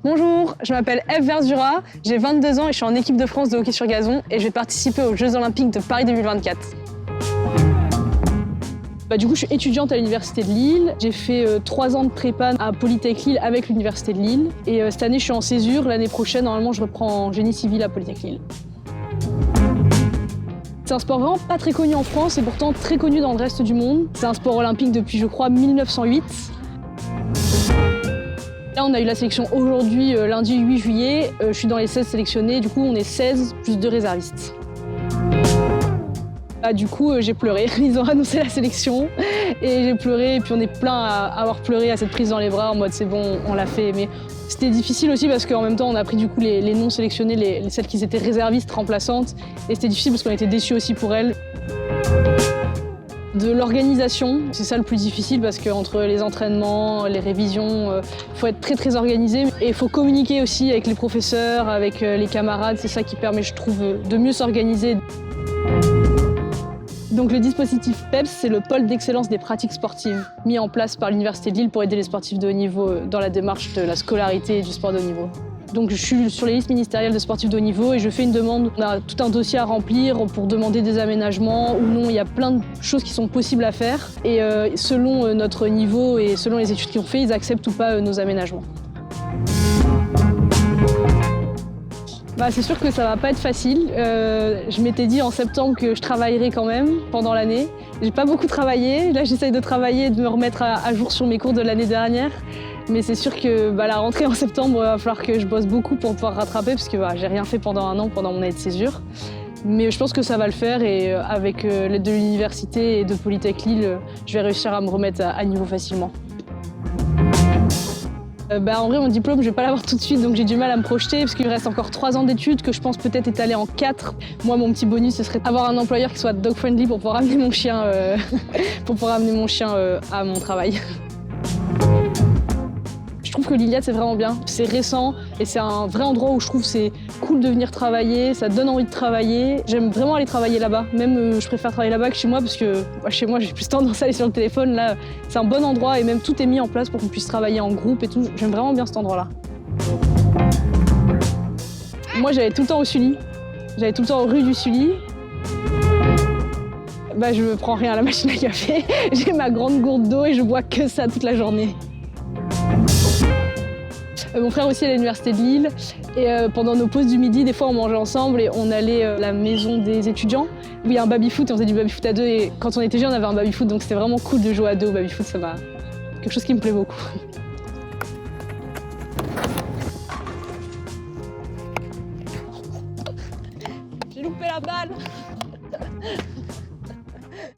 Bonjour, je m'appelle Eve Verzura, j'ai 22 ans et je suis en équipe de France de hockey sur gazon et je vais participer aux Jeux Olympiques de Paris 2024. Du coup, je suis étudiante à l'Université de Lille. J'ai fait 3 ans de prépa à Polytech Lille avec l'Université de Lille. Et cette année, je suis en césure. L'année prochaine, normalement, je reprends en génie civil à Polytech Lille. C'est un sport vraiment pas très connu en France et pourtant très connu dans le reste du monde. C'est un sport olympique depuis, je crois, 1908. Là, on a eu la sélection aujourd'hui, lundi 8 juillet. Je suis dans les 16 sélectionnés. Du coup, on est 16 plus 2 réservistes. Du coup, j'ai pleuré. Ils ont annoncé la sélection et j'ai pleuré. Et puis on est plein à avoir pleuré à cette prise dans les bras en mode c'est bon, on l'a fait. Mais c'était difficile aussi parce qu'en même temps, on a pris du coup les non sélectionnés, celles qui étaient réservistes, remplaçantes. Et c'était difficile parce qu'on était déçus aussi pour elles. De l'organisation, c'est ça le plus difficile parce qu'entre les entraînements, les révisions, il faut être très organisé. Et il faut communiquer aussi avec les professeurs, avec les camarades. C'est ça qui permet, je trouve, de mieux s'organiser. Donc le dispositif PEPS, c'est le pôle d'excellence des pratiques sportives, mis en place par l'Université de Lille pour aider les sportifs de haut niveau dans la démarche de la scolarité et du sport de haut niveau. Donc je suis sur les listes ministérielles de sportifs de haut niveau et je fais une demande. On a tout un dossier à remplir pour demander des aménagements ou non. Il y a plein de choses qui sont possibles à faire et selon notre niveau et selon les études qu'ils ont fait, ils acceptent ou pas nos aménagements. C'est sûr que ça va pas être facile. Je m'étais dit en septembre que je travaillerais quand même pendant l'année. J'ai pas beaucoup travaillé. Là, j'essaye de travailler et de me remettre à jour sur mes cours de l'année dernière. Mais c'est sûr que la rentrée en septembre, il va falloir que je bosse beaucoup pour pouvoir rattraper parce que j'ai rien fait pendant un an, pendant mon année de césure. Mais je pense que ça va le faire et avec l'aide de l'université et de Polytech Lille, je vais réussir à me remettre à niveau facilement. En vrai, mon diplôme, je vais pas l'avoir tout de suite, donc j'ai du mal à me projeter parce qu'il me reste encore 3 ans d'études que je pense peut-être étaler en 4. Moi, mon petit bonus, ce serait avoir un employeur qui soit dog-friendly pour pouvoir amener mon chien, à mon travail. Je trouve que l'Iliade, c'est vraiment bien. C'est récent et c'est un vrai endroit où je trouve que c'est cool de venir travailler, ça donne envie de travailler. J'aime vraiment aller travailler là-bas. Même, je préfère travailler là-bas que chez moi parce que chez moi, j'ai plus tendance à aller sur le téléphone. Là, c'est un bon endroit et même tout est mis en place pour qu'on puisse travailler en groupe et tout. J'aime vraiment bien cet endroit-là. Moi, j'allais tout le temps au Sully. J'allais tout le temps aux rues du Sully. Je me prends rien à la machine à café. J'ai ma grande gourde d'eau et je bois que ça toute la journée. Mon frère aussi à l'Université de Lille et pendant nos pauses du midi, des fois on mangeait ensemble et on allait à la maison des étudiants où il y a un baby-foot et on faisait du baby-foot à 2 et quand on était jeunes on avait un baby-foot donc c'était vraiment cool de jouer à 2 au baby-foot, ça m'a quelque chose qui me plaît beaucoup. J'ai loupé la balle.